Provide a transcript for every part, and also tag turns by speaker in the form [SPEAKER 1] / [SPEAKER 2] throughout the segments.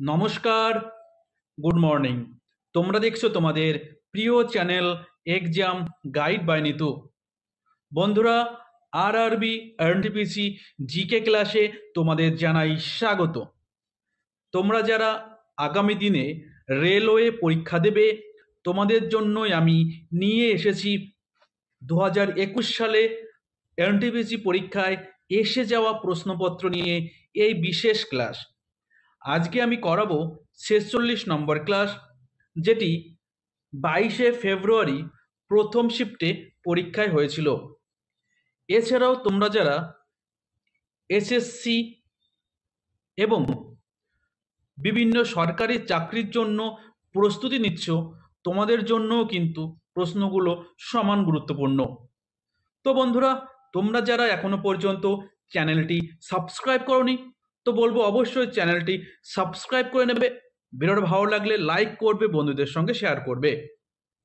[SPEAKER 1] নমস্কার, good morning. তোমরা দেখছো তোমাদের প্রিয় channel Exam Guide by Nitu. বন্ধুরা, আরআরবি এনটিপিসি জিকে ক্লাসে তোমাদের জানাই স্বাগত। তোমরা যারা আগামী দিনে রেলওয়ে পরীক্ষা দেবে, তোমাদের জন্যই আমি নিয়ে এসেছি 2021 সালে এনটিপিসি পরীক্ষায় এসে যাওয়া প্রশ্নপত্র নিয়ে এই বিশেষ ক্লাস। আজকে আমি করাবো 46 নম্বর ক্লাস, যেটি 22শে ফেব্রুয়ারি প্রথম শিফটে পরীক্ষায় হয়েছিল। এছাড়াও তোমরা যারা এসএসসি এবং বিভিন্ন সরকারি চাকরির জন্য প্রস্তুতি নিচ্ছ, তোমাদের জন্যও কিন্তু প্রশ্নগুলো সমান গুরুত্বপূর্ণ। তো বন্ধুরা, তোমরা যারা এখনো পর্যন্ত চ্যানেলটি সাবস্ক্রাইব করোনি, তো বলবো অবশ্যই চ্যানেলটি সাবস্ক্রাইব করে নেবে। ভিডিওটা ভালো লাগলে লাইক করবে, বন্ধুদের সঙ্গে শেয়ার করবে।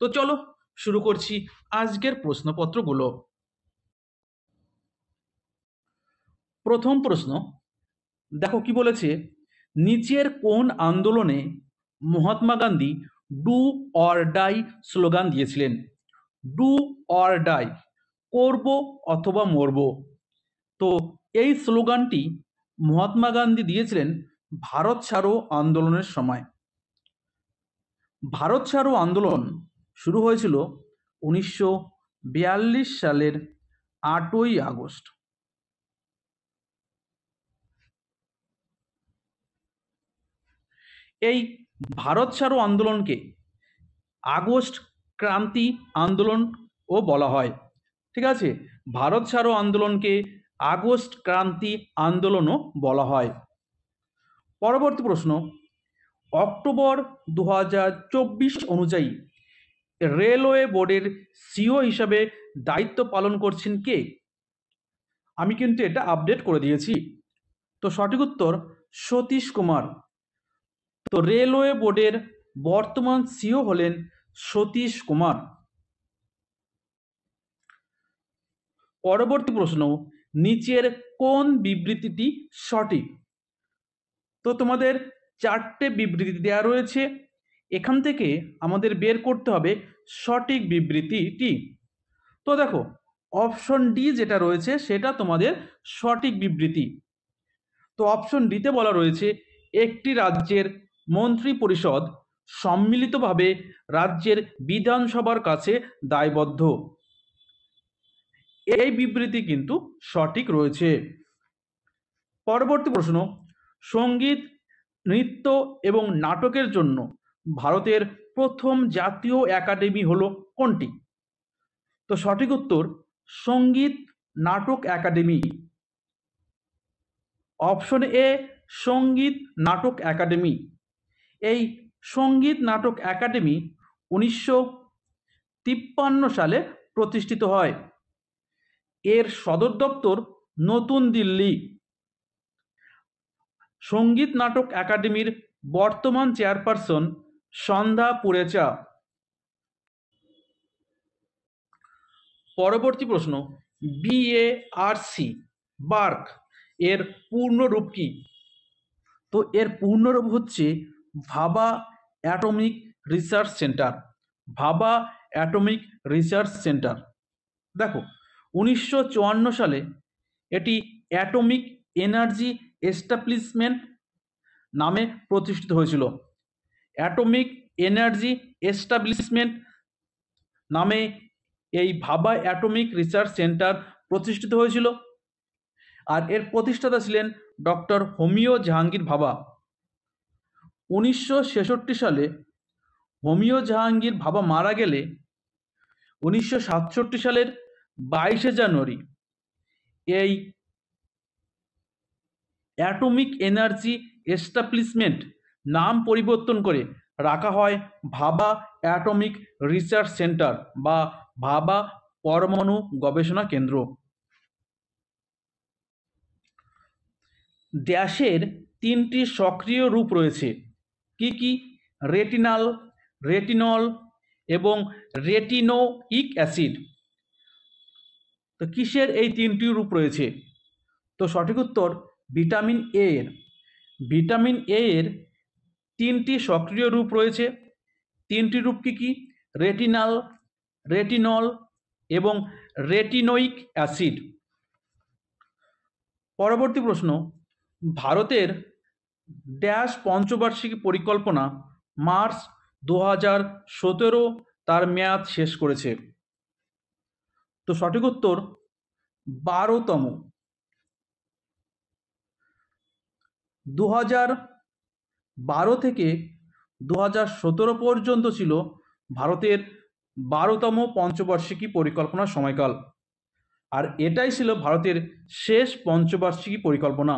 [SPEAKER 1] তো চলো শুরু করছি আজকের প্রশ্নপত্রগুলো। প্রথম প্রশ্ন দেখো কি বলেছে, নিচের কোন আন্দোলনে Mahatma Gandhi do or die slogan দিয়েছিলেন? ডু অর ডাই, করব অথবা মরব। তো এই স্লোগানটি মহাত্মা গান্ধী দিয়েছিলেন ভারত ছাড়ো আন্দোলনের সময়। ভারত ছাড়ো আন্দোলন শুরু হয়েছিল 1942 সালের 8ই আগস্ট। এই ভারত ছাড়ো আন্দোলনকে আগস্ট ক্রান্তি আন্দোলনও বলা হয়। ঠিক আছে, ভারত ছাড়ো আন্দোলনকে আগস্ট ক্রান্তি আন্দোলনও বলা হয়। পরবর্তী প্রশ্ন, অক্টোবর 2024 অনুযায়ী রেলওয়ে বোর্ডের সিও হিসাবে দায়িত্ব পালন করছেন কে? আমি কিন্তু এটা আপডেট করে দিয়েছি। তো সঠিক উত্তর সতীশ কুমার। তো রেলওয়ে বোর্ডের বর্তমান সিও হলেন সতীশ কুমার। পরবর্তী প্রশ্ন, নিচের কোন বিবৃতিটি সঠিক? তো তোমাদের 4টে বিবৃতি দেওয়া রয়েছে, এখান থেকে আমাদের বের করতে হবে সঠিক বিবৃতিটি। তো দেখো, অপশন ডি যেটা রয়েছে সেটা তোমাদের সঠিক বিবৃতি। তো অপশন ডিতে বলা রয়েছে, একটি রাজ্যের মন্ত্রী পরিষদ সম্মিলিতভাবে রাজ্যের বিধানসভার কাছে দায়বদ্ধ। এই বিবৃতি কিন্তু সঠিক রয়েছে। পরবর্তী প্রশ্ন, সঙ্গীত, নৃত্য এবং নাটকের জন্য ভারতের প্রথম জাতীয় একাডেমি হলো কোনটি? তো সঠিক উত্তর সঙ্গীত নাটক একাডেমি। অপশন এ সঙ্গীত নাটক একাডেমি। এই সঙ্গীত নাটক একাডেমি 1953 সালে প্রতিষ্ঠিত হয়। এর সদর দপ্তর নতুন দিল্লি। সঙ্গীত নাটক একাডেমির বর্তমান চেয়ারপারসন সন্ধ্যা পুরেচা। পরবর্তী প্রশ্ন, বিএআরসি বার্ক এর পূর্ণরূপ কি? তো এর পূর্ণরূপ হচ্ছে ভাবা অ্যাটমিক রিসার্চ সেন্টার। ভাবা অ্যাটমিক রিসার্চ সেন্টার। দেখো, 1954 সালে এটি অ্যাটমিক এনার্জি এস্টাবলিশমেন্ট নামে প্রতিষ্ঠিত হয়েছিল। অ্যাটমিক এনার্জি এস্টাবলিশমেন্ট নামে এই ভাবা অ্যাটমিক রিসার্চ সেন্টার প্রতিষ্ঠিত হয়েছিল। আর এর প্রতিষ্ঠাতা ছিলেন ডক্টর হোমিও জাহাঙ্গীর ভাবা। 1966 সালে হোমিও জাহাঙ্গীর ভাবা মারা গেলে 1967 সালের 22শে জানুয়ারি এই অ্যাটমিক এনার্জি এস্টাবলিশমেন্ট নাম পরিবর্তন করে রাখা হয় ভাবা অ্যাটমিক রিসার্চ সেন্টার বা ভাবা পরমাণু গবেষণা কেন্দ্র। ড্যাশের 3টি সক্রিয় রূপ রয়েছে, কি কি? রেটিনাল, রেটিনল এবং রেটিনোইক অ্যাসিড। তো কিসের এই 3টি রূপ রয়েছে? তো সঠিক উত্তর ভিটামিন এ এর। ভিটামিন এ এর তিনটি সক্রিয় রূপ রয়েছে। তিনটি রূপ কি কি? রেটিনাল, রেটিনল এবং রেটিনোইক অ্যাসিড। পরবর্তী প্রশ্ন, ভারতের ড্যাশ পঞ্চবার্ষিকী পরিকল্পনা মার্চ 2017 তার মেয়াদ শেষ করেছে? তো সঠিক উত্তর 12তম। 2012 থেকে 2017 পর্যন্ত ছিল ভারতের 12তম পঞ্চবার্ষিকী পরিকল্পনার সময়কাল, আর এটাই ছিল ভারতের শেষ পঞ্চবার্ষিকী পরিকল্পনা।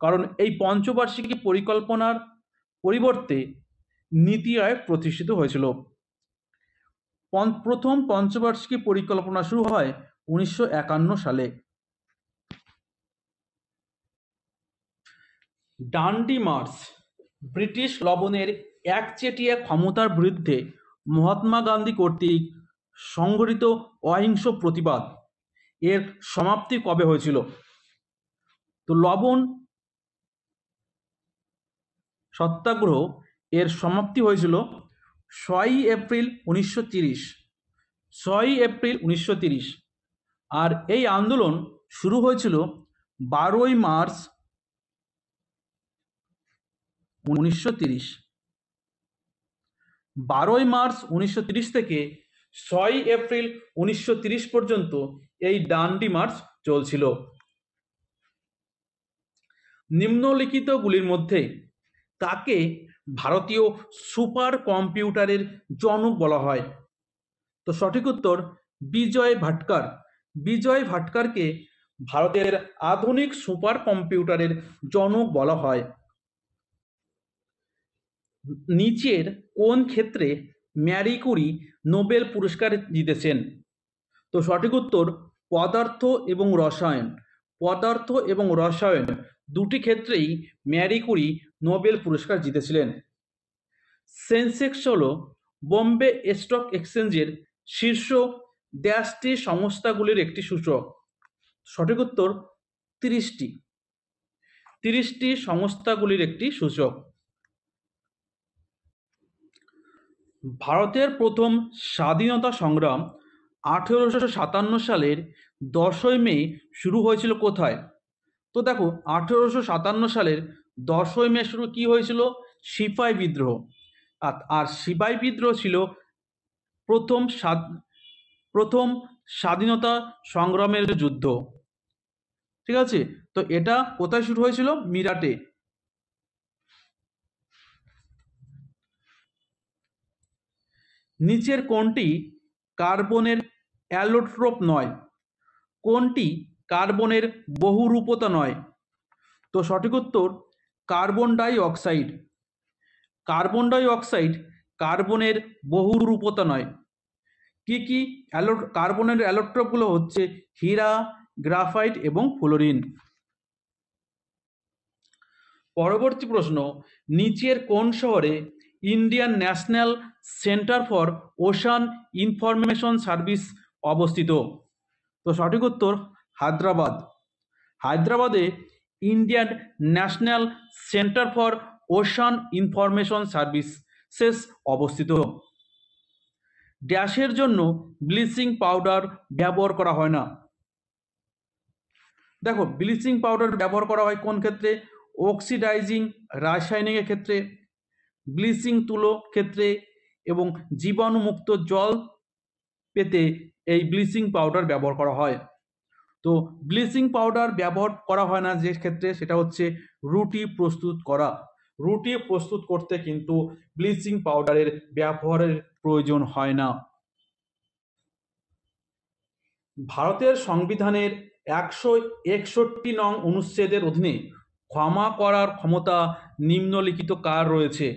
[SPEAKER 1] কারণ এই পঞ্চবার্ষিকী পরিকল্পনার পরিবর্তে নীতি আয়োগ প্রতিষ্ঠিত হয়েছিল। প্রথম পঞ্চবার্ষিকী পরিকল্পনা শুরু হয় 1951 সালে। ডান্ডি মার্চ ব্রিটিশ লবণের একচেটিয়া ক্ষমতার বিরুদ্ধে মহাত্মা গান্ধী কর্তৃক সংগঠিত অহিংস প্রতিবাদ এর সমাপ্তি কবে হয়েছিল? তো লবণ সত্যাগ্রহ এর সমাপ্তি হয়েছিল 6ই এপ্রিল 1930। 6ই এপ্রিল 1930। আর এই আন্দোলন শুরু হয়েছিল 12ই মার্চ 1930। 12ই মার্চ 1930 থেকে 6ই এপ্রিল 1930 পর্যন্ত এই ডান্ডি মার্চ চলছিল। নিম্নলিখিতগুলির মধ্যে কাকে ভারতীয় সুপার কম্পিউটারের জনক বলা হয়? তো সঠিক উত্তর বিজয় ভাটকার। বিজয় ভাটকারকে ভারতের আধুনিক সুপার কম্পিউটারের জনক বলা হয়। নিচের কোন ক্ষেত্রে ম্যারি কুরি নোবেল পুরস্কার জিতেছেন? তো সঠিক উত্তর পদার্থ এবং রসায়ন। পদার্থ এবং রসায়ন দুটি ক্ষেত্রেই ম্যারি কুরি নোবেল পুরস্কার জিতেছিলেন। সেন্সেক্স হল বোম্বে স্টক এক্সচেঞ্জের শীর্ষ ড্যাশটি সংস্থাগুলির একটি সূচক। সঠিক উত্তর 30টি। 30টি সংস্থাগুলির একটি সূচক। ভারতের প্রথম স্বাধীনতা সংগ্রাম 1857 সালের 10ই মে শুরু হয়েছিল কোথায়? তো দেখো 1857 সালের 10ই মে শুরু কি হয়েছিল? সিপাই বিদ্রোহ। আর সিপাই বিদ্রোহ ছিল প্রথম স্বাধীনতা সংগ্রামের যুদ্ধ। ঠিক আছে, তো এটা কোথায় শুরু হয়েছিল? মিরাটে। নিচের কোনটি কার্বনের অ্যালোট্রোপ নয়? কোনটি কার্বনের বহুরূপতা নয়? তো সঠিক উত্তর carbon die oxide. Carbon die oxide কার্বনের বহুরূপতা নয়। কি কি কার্বনের অ্যালোট্রপগুলো হচ্ছে হীরা, গ্রাফাইট এবং ফ্লোরিন। পরবর্তী প্রশ্ন, নিচের কোন শহরে Indian national centre for ocean information service অবস্থিত? তো সঠিক উত্তর হায়দ্রাবাদ। হায়দ্রাবাদে Indian national centre for ocean information services অবস্থিত। ড্যাশের জন্য ব্লিচিং পাউডার ব্যবহার করা হয় না? দেখো ব্লিচিং পাউডার ব্যবহার করা হয় কোন ক্ষেত্রে? অক্সিডাইজিং রাসায়নিকের ক্ষেত্রে, ব্লিচিং তুলো ক্ষেত্রে এবং জীবাণুমুক্ত জল পেতে এই ব্লিচিং পাউডার ব্যবহার করা হয়। তো ব্লিচিং পাউডার ব্যবহার করা হয় না যে ক্ষেত্রে, সেটা হচ্ছে রুটি প্রস্তুত করা। রুটি প্রস্তুত করতে কিন্তু ব্লিচিং পাউডারের ব্যবহারের প্রয়োজন হয় না। ভারতের সংবিধানের 161 নং অনুচ্ছেদের অধীনে ক্ষমা করার ক্ষমতা নিম্নলিখিত কার রয়েছে?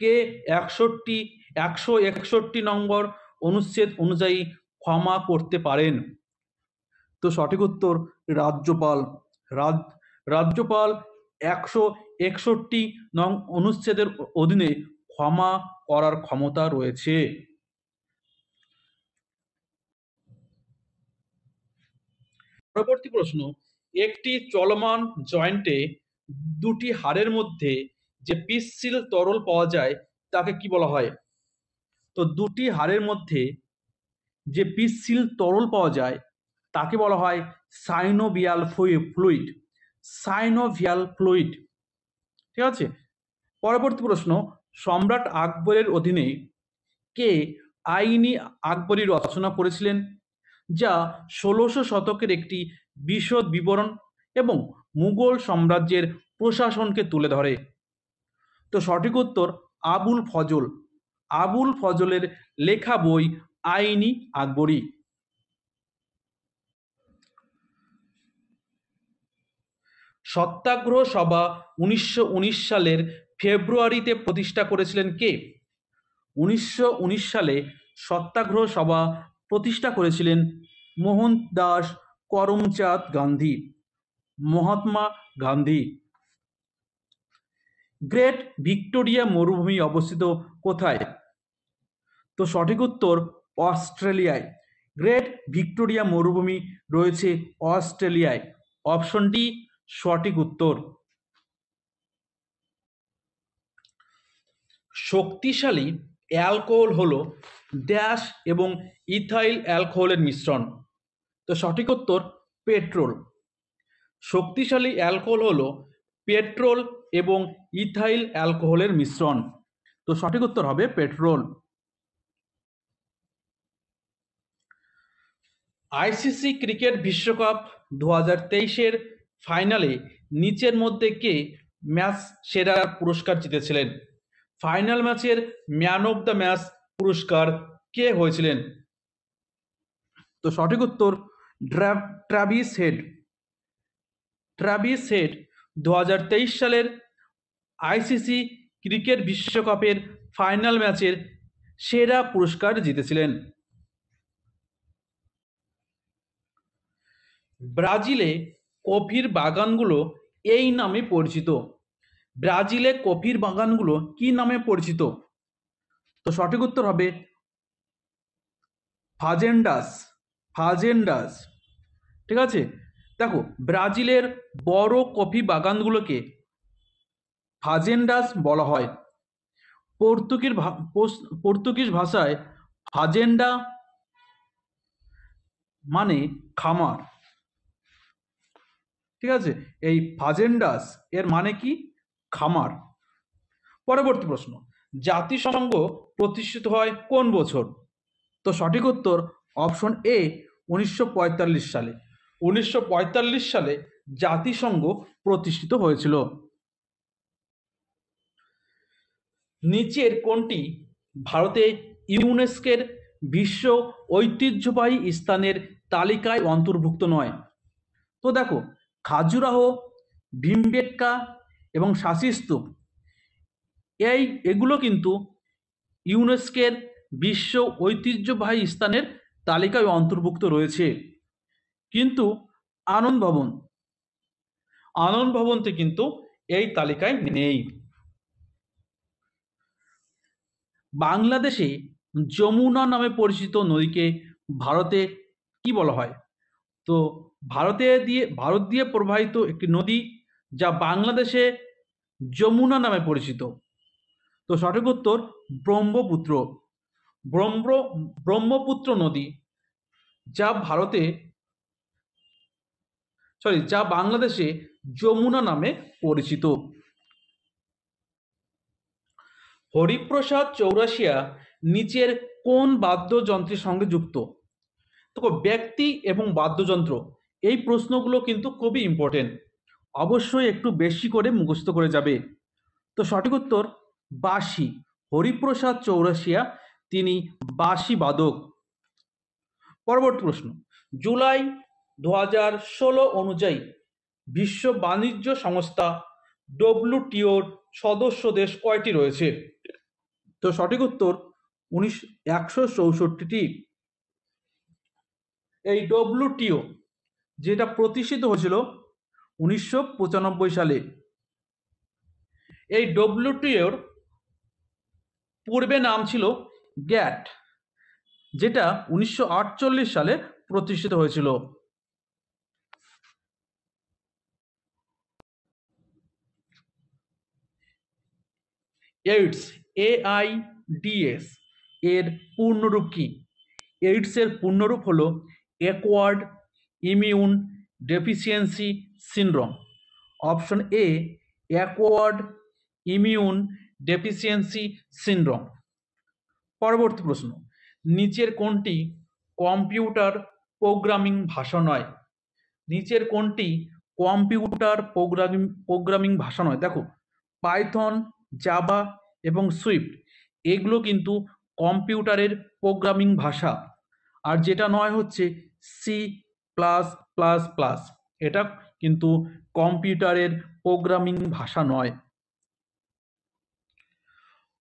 [SPEAKER 1] কে 161 নম্বর অনুচ্ছেদ অনুযায়ী ক্ষমা করতে পারেন? তো সঠিক উত্তর রাজ্যপাল। রাজ্যপাল 161 নং অনুচ্ছেদের অধীনে ক্ষমা করার ক্ষমতা রয়েছে। পরবর্তী প্রশ্ন, একটি চলমান জয়েন্টে দুটি হাড়ের মধ্যে যে পিচ্ছিল তরল পাওয়া যায় তাকে কি বলা হয়? তো দুটি হাড়ের মধ্যে যে পিচ্ছিল তরল পাওয়া যায় তাকে বলা হয় সাইনোভিয়াল ফ্লুইড। Synovial fluid. ঠিক আছে। পরবর্তী প্রশ্ন, সম্রাট আকবরের অধীনে কে আইনি আকবরী রচনা করেছিলেন, যা ১৬০০ শতকের একটি বিশদ বিবরণ এবং মুঘল সাম্রাজ্যের প্রশাসনকে তুলে ধরে? তো সঠিক উত্তর আবুল ফজল। আবুল ফজলের লেখা বই আইনি আকবরী। সত্যাগ্রহ সভা ১৯১৯ সালের ফেব্রুয়ারিতে প্রতিষ্ঠা করেছিলেন কে? ১৯১৯ সালে সত্যাগ্রহ সভা প্রতিষ্ঠা করেছিলেন মোহনদাস করমচাঁদ গান্ধী। মহাত্মা গান্ধী। গ্রেট ভিক্টোরিয়া মরুভূমি অবস্থিত কোথায়? তো সঠিক উত্তর অস্ট্রেলিয়ায়। গ্রেট ভিক্টোরিয়া মরুভূমি রয়েছে অস্ট্রেলিয়ায়। অপশনটি সঠিক উত্তর। শক্তিশালী অ্যালকোহল হলো ড্যাশ এবং ইথাইল অ্যালকোহলের মিশ্রণ। তো সঠিক উত্তর পেট্রোল। শক্তিশালী অ্যালকোহল হলো পেট্রোল এবং ইথাইল অ্যালকোহলের মিশ্রণ। তো সঠিক উত্তর হবে পেট্রোল। আইসিসি ক্রিকেট বিশ্বকাপ ২০২৩-এর ফাইনালে নিচের মধ্যে কে ম্যাচ সেরার পুরস্কার জিতেছিলেন? ফাইনাল ম্যাচের ম্যান অব দ্য ম্যাচ পুরস্কার কে হয়েছিলেন? তো সঠিক উত্তর ট্রাভিস হেড। ট্রাভিস হেড ২০২৩ সালের আইসিসি ক্রিকেট বিশ্বকাপের ফাইনাল ম্যাচের সেরা পুরস্কার জিতেছিলেন। ব্রাজিলে কফির বাগানগুলো এই নামে পরিচিত। ব্রাজিলে কফির বাগানগুলো কি নামে পরিচিত? তো সঠিক উত্তর হবে ফাজেন্ডাস। ফাজেন্ডাস। ঠিক আছে। দেখো, ব্রাজিলের বড় কফি বাগানগুলোকে ফাজেন্ডাস বলা হয়। পর্তুগিজ ভাষায় ফাজেন্ডা মানে খামার। ঠিক আছে। এই ফাজেন্ডাস এর মানে কি? খামার। পরবর্তী প্রশ্ন, জাতিসংঘ প্রতিষ্ঠিত হয় কোন বছর? তো সঠিক উত্তর অপশন এ ১৯৪৫ সালে। ১৯৪৫ সালে জাতিসংঘ প্রতিষ্ঠিত হয়েছিল। নিচের কোনটি ভারতে ইউনেস্কোর বিশ্ব ঐতিহ্যবাহী স্থানের তালিকায় অন্তর্ভুক্ত নয়? তো দেখো, খাজুরাহো, ভীমবেটকা এবং শাসি স্তূপ এগুলো কিন্তু ইউনেস্কোর বিশ্ব ঐতিহ্যবাহী স্থানের তালিকায় অন্তর্ভুক্ত রয়েছে, কিন্তু আনন্দ ভবনটি কিন্তু এই তালিকায় নেই। বাংলাদেশে যমুনা নামে পরিচিত নদীকে ভারতে কি বলা হয়? তো ভারত দিয়ে প্রবাহিত একটি নদী যা বাংলাদেশে যমুনা নামে পরিচিত। তো সঠিক উত্তর ব্রহ্মপুত্র। ব্রহ্মপুত্র নদী যা বাংলাদেশে যমুনা নামে পরিচিত। হরিপ্রসাদ চৌরাশিয়া নিচের কোন বাদ্যযন্ত্রের সঙ্গে যুক্ত? তো ব্যক্তি এবং বাদ্যযন্ত্র, এই প্রশ্নগুলো কিন্তু খুবই ইম্পর্টেন্ট, অবশ্যই একটু বেশি করে মুখস্থ করে যাবে। তো সঠিক উত্তর বাঁশি। হরিপ্রসাদ চৌরাশিয়া তিনি বাঁশি বাদক। পরবর্তী প্রশ্ন, জুলাই ২০১৬ অনুযায়ী বিশ্ব বাণিজ্য সংস্থা ডব্লিউটিওর সদস্য দেশ কয়টি রয়েছে? তো সঠিক উত্তর ১৬৪টি। এই ডব্লিউটিও যেটা প্রতিষ্ঠিত হয়েছিল ১৯৯৫ সালে। এই ডব্লিউটিওর পূর্বে নাম ছিল গ্যাট, যেটা ১৯৪৮ সালে প্রতিষ্ঠিত হয়েছিল। এইডস, AIDS এর পূর্ণরূপ কি? এইডসের পূর্ণরূপ হলো acquired immune deficiency syndrome. Option A, acquired immune deficiency syndrome. পরবর্তী প্রশ্ন, নিচের কোনটি কম্পিউটার প্রোগ্রামিং ভাষা নয়? নিচের কোনটি কম্পিউটার প্রোগ্রামিং ভাষা নয়? দেখো, পাইথন, জাভা এবং সুইফট এগুলো কিন্তু কম্পিউটারের প্রোগ্রামিং ভাষা। আর যেটা নয় হচ্ছে C++, এটা কিন্তু কম্পিউটারের প্রোগ্রামিং ভাষা নয়।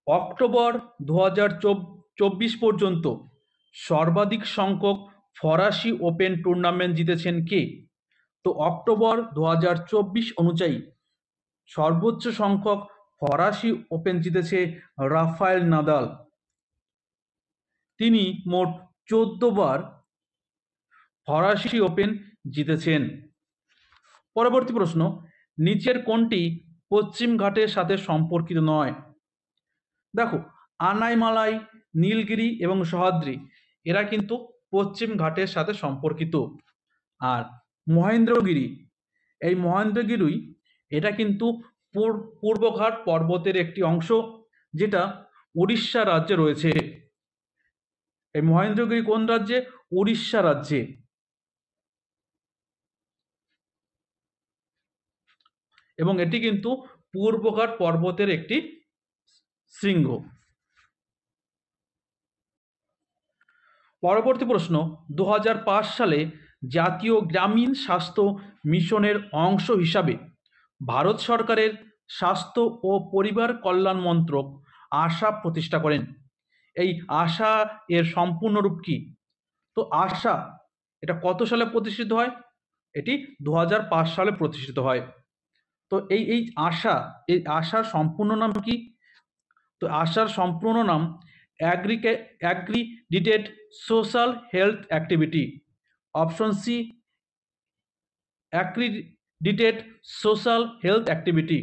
[SPEAKER 1] অক্টোবর 2024 পর্যন্ত সর্বাধিক সংখ্যক ফরাসি ওপেন টুর্নামেন্ট জিতেছেন কে? তো অক্টোবর 2024 অনুযায়ী সর্বোচ্চ সংখ্যক ফরাসি ওপেন জিতেছে রাফায়েল নাদাল। তিনি মোট 14 বার ফরাসি ওপেন জিতেছেন। পরবর্তী প্রশ্ন, নিচের কোনটি পশ্চিম ঘাটের সাথে সম্পর্কিত নয়? দেখো, আনাইমালাই, নীলগিরি এবং সহ্যাদ্রি এরা কিন্তু পশ্চিম ঘাটের সাথে সম্পর্কিত। আর মহেন্দ্রগিরি, এই মহেন্দ্রগিরি এটা কিন্তু পূর্বঘাট পর্বতের একটি অংশ, যেটা উড়িষ্যা রাজ্যে রয়েছে। এই মহেন্দ্রগিরি কোন রাজ্যে? উড়িষ্যা রাজ্যে। এবং এটি কিন্তু পূর্বঘাট পর্বতের একটি শৃঙ্গ। পরবর্তী প্রশ্ন, 2005 সালে জাতীয় গ্রামীণ স্বাস্থ্য মিশনের অংশ হিসাবে ভারত সরকারের স্বাস্থ্য ও পরিবার কল্যাণ মন্ত্রক আশা প্রতিষ্ঠা করেন। এই আশা এর সম্পূর্ণ রূপ কি? তো আশা এটা কত সালে প্রতিষ্ঠিত হয়? এটি 2005 সালে প্রতিষ্ঠিত হয়। তো এই আশার সম্পূর্ণ নাম কি? তো আশার সম্পূর্ণ নাম accredited social health activity. Option C, accredited social health activity.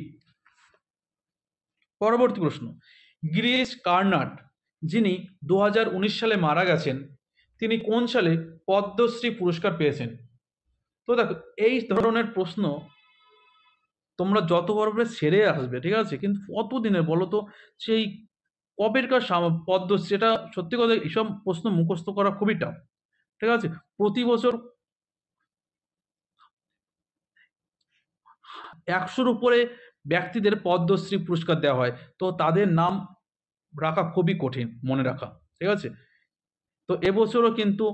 [SPEAKER 1] পরবর্তী প্রশ্ন, গিরিশ কার্নাড যিনি 2019 সালে মারা গেছেন, তিনি কোন সালে পদ্মশ্রী পুরস্কার পেয়েছেন? তো দেখো, এই ধরনের প্রশ্ন তোমরা যত পারবে সেরে আসবে, ঠিক আছে, কিন্তু কতদিনের বলো তো, সেই কবেরকার পদ্মশ্রী, এটা সত্যি কথা এইসব প্রশ্ন মুখস্থ করা খুবই টাফ, ঠিক আছে। প্রতি বছর 100-র উপরে ব্যক্তিদের পদ্মশ্রী পুরস্কার দেওয়া হয়, তো তাদের নাম রাখা খুবই কঠিন মনে রাখা, ঠিক আছে। তো এবছরও কিন্তু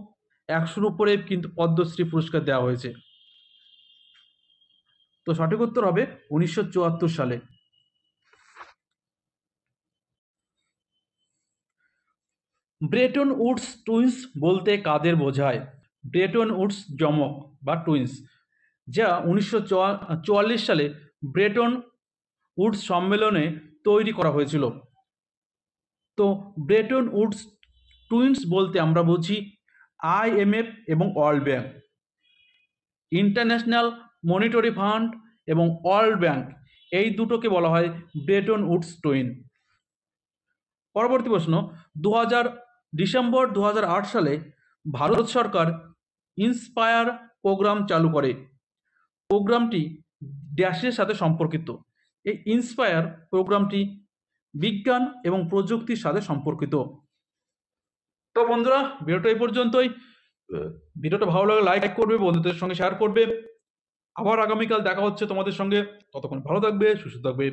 [SPEAKER 1] 100-র উপরে কিন্তু পদ্মশ্রী পুরস্কার দেওয়া হয়েছে। তো সঠিক উত্তর হবে 1974 সালে। ব্রেটন উডস টুইন্স বলতে কাদের বোঝায়? ব্রেটন উডস যমক বা টুইন্স, যা 1944 সালে ব্রেটন উডস সম্মেলনে তৈরি করা হয়েছিল। তো ব্রেটন উডস টুইন্স বলতে আমরা বুঝি IMF এবং world bank, international monetary fund এবং ওয়ার্ল্ড ব্যাংক, এই দুটোকে বলা হয় ব্রেটন উডস টুইন। পরবর্তী প্রশ্ন, ডিসেম্বর 2008 সালে ভারত সরকার ইন্সপায়ার প্রোগ্রাম চালু করে। প্রোগ্রামটি ড্যাশের সাথে সম্পর্কিত। এই ইন্সপায়ার প্রোগ্রামটি বিজ্ঞান এবং প্রযুক্তির সাথে সম্পর্কিত। তো বন্ধুরা, ভিডিওটা এই পর্যন্তই। ভিডিওটা ভালো লাগলে লাইক করবে, বন্ধুদের সঙ্গে শেয়ার করবে। আবার আগামীকাল দেখা হচ্ছে তোমাদের সঙ্গে। ততক্ষণ ভালো থাকবে, সুস্থ থাকবে।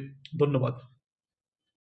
[SPEAKER 1] ধন্যবাদ।